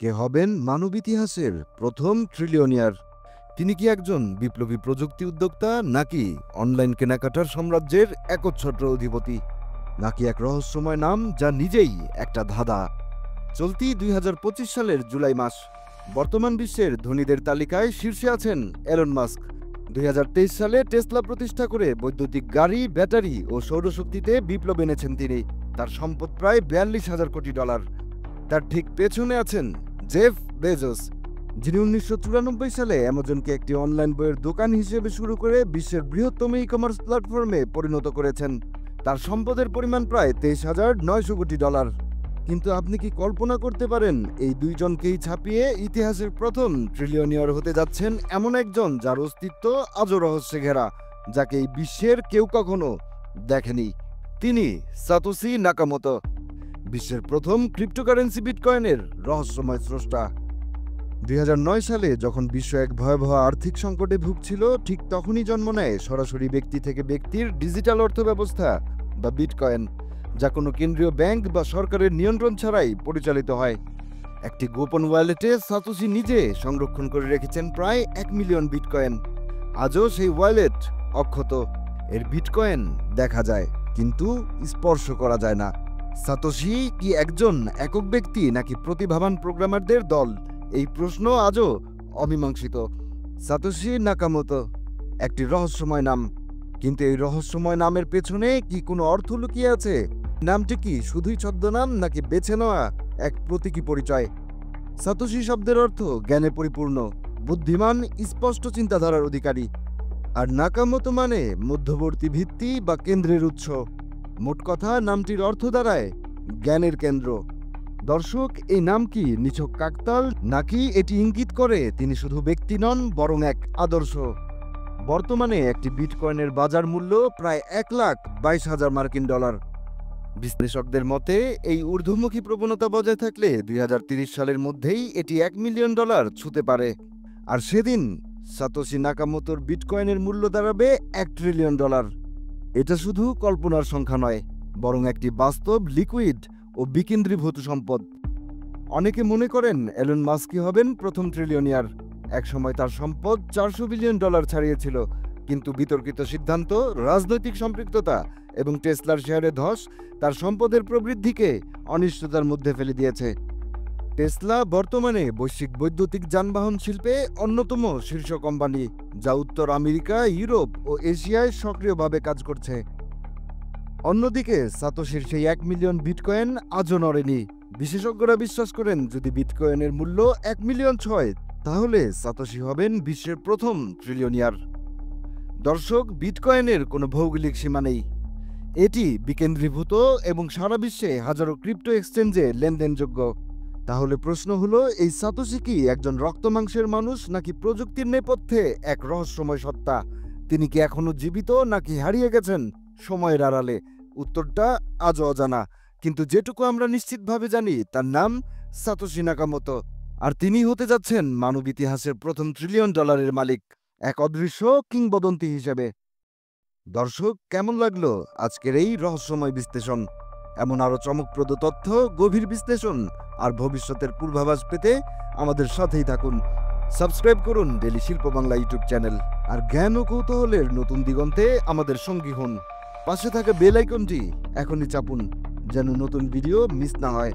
কে হবেন মানব ইতিহাসের প্রথম ট্রিলিয়নিয়ার? তিনি কি একজন বিপ্লবী প্রযুক্তি উদ্যোক্তা, নাকি অনলাইন কেনাকাটার সাম্রাজ্যের একচ্ছত্র অধিপতি, নাকি এক রহস্যময় নাম যা নিজেই একটা ধাঁধা? চলতি ২০২৫ সালের জুলাই মাস। বর্তমান বিশ্বের ধনীদের তালিকায় শীর্ষে আছেন এলন মাস্ক। ২০২৩ সালে টেসলা প্রতিষ্ঠা করে বৈদ্যুতিক গাড়ি, ব্যাটারি ও সৌরশক্তিতে বিপ্লব এনেছেন তিনি। তার সম্পদ প্রায় ৪২,০০০ কোটি ডলার। তার ঠিক পেছনে আছেন জেফ বেজোস, যিনি ১৯৯৪ সালে অ্যামাজনকে একটি অনলাইন বইয়ের দোকান হিসেবে শুরু করে বিশ্বের বৃহত্তম ই কমার্স প্ল্যাটফর্মে পরিণত করেছেন। তার সম্পদের পরিমাণ প্রায় ২৩,৯০০ কোটি ডলার। কিন্তু আপনি কি কল্পনা করতে পারেন এই দুইজনকেই ছাপিয়ে ইতিহাসের প্রথম ট্রিলিয়নিয়ার হতে যাচ্ছেন এমন একজন যার অস্তিত্ব আজও রহস্যে ঘেরা, যাকে এই বিশ্বের কেউ কখনো দেখেনি? তিনি সাতোশি নাকামোতো, বিশ্বের প্রথম ক্রিপ্টোকারেন্সি বিটকয়েনের রহস্যময় স্রষ্টা। ২০০৯ সালে যখন বিশ্ব এক ভয়াবহ আর্থিক সংকটে ভুগছিল, ঠিক তখনই জন্ম নেয় সরাসরি ব্যক্তি থেকে ব্যক্তির ডিজিটাল অর্থব্যবস্থা বা বিটকয়েন, যা কোনো কেন্দ্রীয় ব্যাংক বা সরকারের নিয়ন্ত্রণ ছাড়াই পরিচালিত হয়। একটি গোপন ওয়ালেটে সাতোশি নিজে সংরক্ষণ করে রেখেছেন প্রায় ১ মিলিয়ন বিটকয়েন। আজও সেই ওয়ালেট অক্ষত। এর বিটকয়েন দেখা যায়, কিন্তু স্পর্শ করা যায় না। সাতোশি কি একজন একক ব্যক্তি, নাকি প্রতিভাবান প্রোগ্রামারদের দল? এই প্রশ্ন আজও অমীমাংসিত। সাতোশি নাকামোতো একটি রহস্যময় নাম, কিন্তু এই রহস্যময় নামের পেছনে কি কোনো অর্থ লুকিয়ে আছে? নামটি কি শুধুই ছদ্মনাম, নাকি বেছে নেওয়া এক প্রতীকী পরিচয়? সাতোশি শব্দের অর্থ জ্ঞানে পরিপূর্ণ, বুদ্ধিমান, স্পষ্ট চিন্তাধারার অধিকারী। আর নাকামোতো মানে মধ্যবর্তী ভিত্তি বা কেন্দ্রের উৎস। মোট কথা, নামটির অর্থ দাঁড়ায় জ্ঞানের কেন্দ্র। দর্শক, এই নাম কি নিছক কাকতাল, নাকি এটি ইঙ্গিত করে তিনি শুধু ব্যক্তি নন, বরং এক আদর্শ? বর্তমানে একটি বিটকয়েনের বাজার মূল্য প্রায় $১,২২,০০০ মার্কিন ডলার। বিশ্লেষকদের মতে এই ঊর্ধ্বমুখী প্রবণতা বজায় থাকলে ২০৩০ সালের মধ্যেই এটি $১ মিলিয়ন ছুঁতে পারে। আর সেদিন সাতোশি নাকামোতোর বিটকয়েনের মূল্য দাঁড়াবে $১ ট্রিলিয়ন। এটা শুধু কল্পনার সংখ্যা নয়, বরং একটি বাস্তব, লিকুইড ও বিকেন্দ্রীভূত সম্পদ। অনেকে মনে করেন এলন মাস্কই হবেন প্রথম ট্রিলিয়নিয়ার। একসময় তার সম্পদ $৪০০ বিলিয়ন ছাড়িয়েছিল, কিন্তু বিতর্কিত সিদ্ধান্ত, রাজনৈতিক সম্পৃক্ততা এবং টেসলার শেয়ারে ধস তার সম্পদের প্রবৃদ্ধিকে অনিশ্চয়তার মধ্যে ফেলে দিয়েছে। টেসলা বর্তমানে বৈশ্বিক বৈদ্যুতিক যানবাহন শিল্পে অন্যতম শীর্ষ কোম্পানি, যা উত্তর আমেরিকা, ইউরোপ ও এশিয়ায় সক্রিয়ভাবে কাজ করছে। অন্যদিকে সাতোশির সেই ১ মিলিয়ন বিটকয়েন আজও নড়েনি। বিশেষজ্ঞরা বিশ্বাস করেন যদি বিটকয়েনের মূল্য ১ মিলিয়ন ছয়, তাহলে সাতোশি হবেন বিশ্বের প্রথম ট্রিলিয়নিয়ার। দর্শক, বিটকয়েনের কোনো ভৌগোলিক সীমা নেই। এটি বিকেন্দ্রীভূত এবং সারা বিশ্বে হাজারো ক্রিপ্টো এক্সচেঞ্জে লেনদেনযোগ্য। তাহলে প্রশ্ন হলো, এই সাতোশি কি একজন রক্তমাংসের মানুষ, নাকি প্রযুক্তির নেপথ্যে এক রহস্যময় সত্তা? তিনি কি এখনো জীবিত, নাকি হারিয়ে গেছেন সময়ের আড়ালে? উত্তরটা আজও অজানা, কিন্তু যেটুকু আমরা নিশ্চিতভাবে জানি তার নাম সাতোশি নাকামোতো। আর তিনি হতে যাচ্ছেন মানব ইতিহাসের প্রথম $1 ট্রিলিয়ন মালিক, এক অদৃশ্য কিংবদন্তি হিসেবে। দর্শক, কেমন লাগলো আজকের এই রহস্যময় বিশ্লেষণ? এমন আরও চমকপ্রদ তথ্য, গভীর বিশ্লেষণ আর ভবিষ্যতের পূর্বাভাস পেতে আমাদের সাথেই থাকুন। সাবস্ক্রাইব করুন ডেলি শিল্প বাংলা ইউটিউব চ্যানেল। আর জ্ঞান ও কৌতূহলের নতুন দিগন্তে আমাদের সঙ্গী হন। পাশে থাকা বেল আইকনটি এখনই চাপুন, যেন নতুন ভিডিও মিস না হয়।